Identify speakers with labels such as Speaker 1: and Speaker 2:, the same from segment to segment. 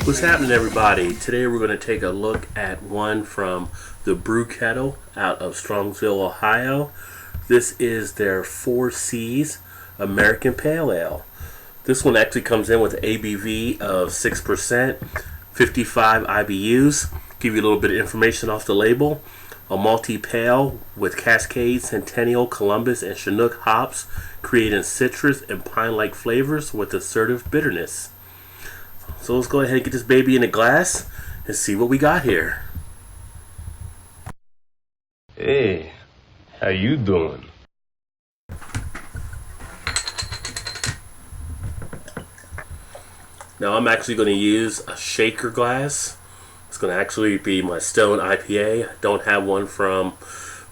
Speaker 1: What's happening, everybody? Today we're going to take a look at one from the Brew Kettle out of Strongsville, Ohio. This is their 4 C's American Pale Ale. This one actually comes in with an ABV of 6%, 55 IBUs. Give you a little bit of information off the label. A malty pale with Cascade, Centennial, Columbus, and Chinook hops, creating citrus and pine-like flavors with assertive bitterness. So let's go ahead and get this baby in a glass and see what we got here.
Speaker 2: Hey, how you doing?
Speaker 1: Now I'm actually going to use a shaker glass. It's going to actually be my Stone IPA. I don't have one from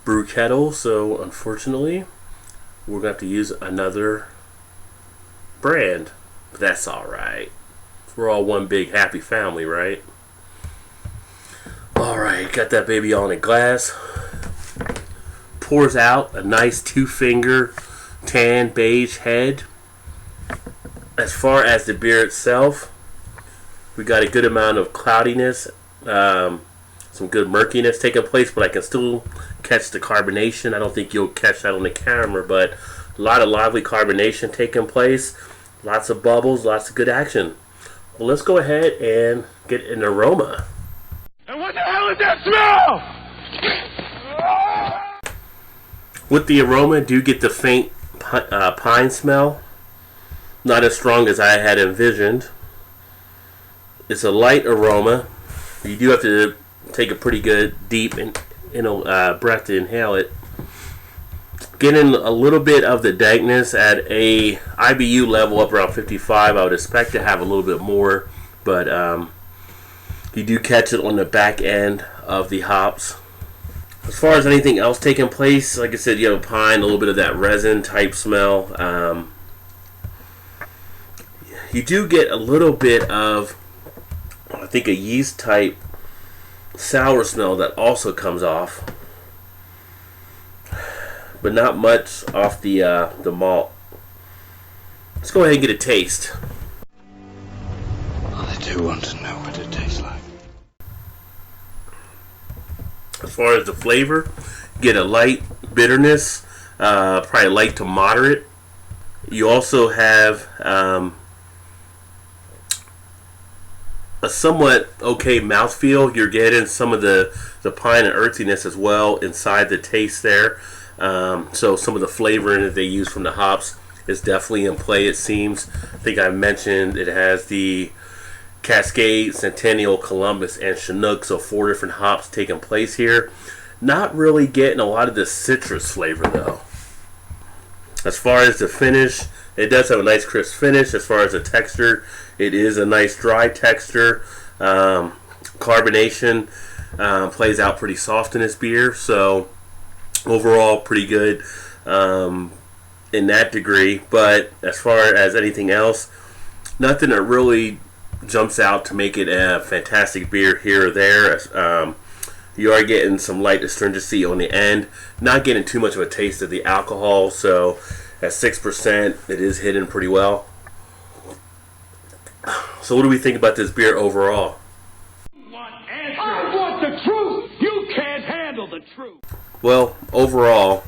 Speaker 1: Brew Kettle, so unfortunately we're going to have to use another brand. But that's alright. We're all one big happy family, right? Alright, got that baby on a glass. Pours out a nice 2-finger tan beige head. As far as the beer itself, we got a good amount of cloudiness, some good murkiness taking place, but I can still catch the carbonation. I don't think you'll catch that on the camera, but a lot of lively carbonation taking place. Lots of bubbles, lots of good action. Well, let's go ahead and get an aroma.
Speaker 2: And what the hell is that smell?
Speaker 1: With the aroma, do get the faint pine smell. Not as strong as I had envisioned. It's a light aroma. You do have to take a pretty good deep breath to inhale it. Getting a little bit of the dankness at a IBU level up around 55. I would expect to have a little bit more, but you do catch it on the back end of the hops. As far as anything else taking place, like I said, you have pine, a little bit of that resin type smell. You do get a little bit of, I think, a yeast type sour smell that also comes off, but not much off the malt. Let's go ahead and get a taste.
Speaker 3: I do want to know what it tastes like.
Speaker 1: As far as the flavor, get a light bitterness, probably light to moderate. You also have a somewhat okay mouthfeel. You're getting some of the pine and earthiness as well inside the taste there. So some of the flavoring that they use from the hops is definitely in play, it seems. I think I mentioned it has the Cascade, Centennial, Columbus, and Chinook, so 4 different hops taking place here. Not really getting a lot of the citrus flavor though. As far as the finish, it does have a nice crisp finish. As far as the texture, it is a nice dry texture. Carbonation plays out pretty soft in this beer, so overall pretty good in that degree. But as far as anything else, nothing that really jumps out to make it a fantastic beer here or there. You are getting some light astringency on the end, not getting too much of a taste of the alcohol, so at 6% it is hitting pretty well. So what do we think about this beer overall?
Speaker 2: I want the truth! You can't handle the truth!
Speaker 1: Well, overall,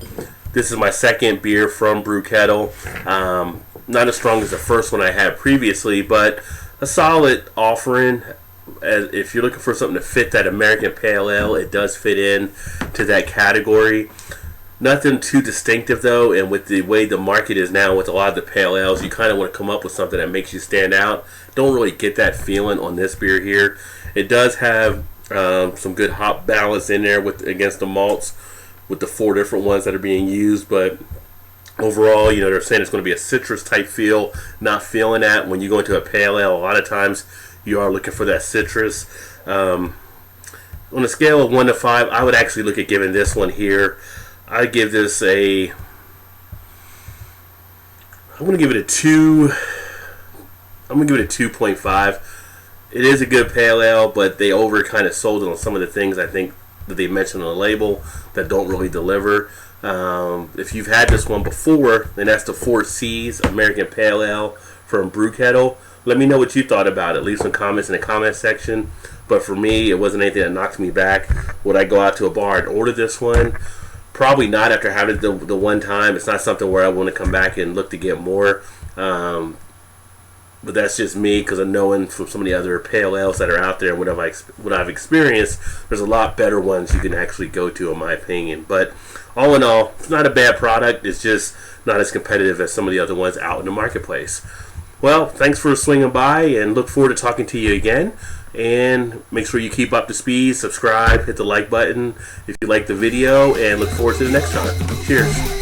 Speaker 1: this is my second beer from Brew Kettle. Not as strong as the first one I had previously, but a solid offering. If you're looking for something to fit that American Pale Ale, it does fit in to that category. Nothing too distinctive though, and with the way the market is now with a lot of the Pale Ales, you kind of want to come up with something that makes you stand out. Don't really get that feeling on this beer here. It does have some good hop balance in there against the malts with the 4 different ones that are being used, but overall, they're saying it's going to be a citrus type feel. Not feeling that. When you go into a Pale Ale, a lot of times you are looking for that citrus. On a scale of 1 to 5, I would actually look at giving this one here, I'd give this I'm going to give it a 2. I'm going to give it a 2.5. It is a good Pale Ale, but they kind of sold it on some of the things I think that they mentioned on the label that don't really deliver. If you've had this one before, then that's the 4 C's American Pale Ale from Brew Kettle. Let me know what you thought about it. Leave some comments in the comment section. But for me, it wasn't anything that knocked me back. Would I go out to a bar and order this one? Probably not after having it the one time. It's not something where I want to come back and look to get more. But that's just me, because I'm knowing from some of the other pale ales that are out there, what I've experienced, there's a lot better ones you can actually go to, in my opinion. But all in all, it's not a bad product. It's just not as competitive as some of the other ones out in the marketplace. Well, thanks for swinging by, and look forward to talking to you again. And make sure you keep up to speed, subscribe, hit the like button if you like the video, and look forward to the next time. Cheers.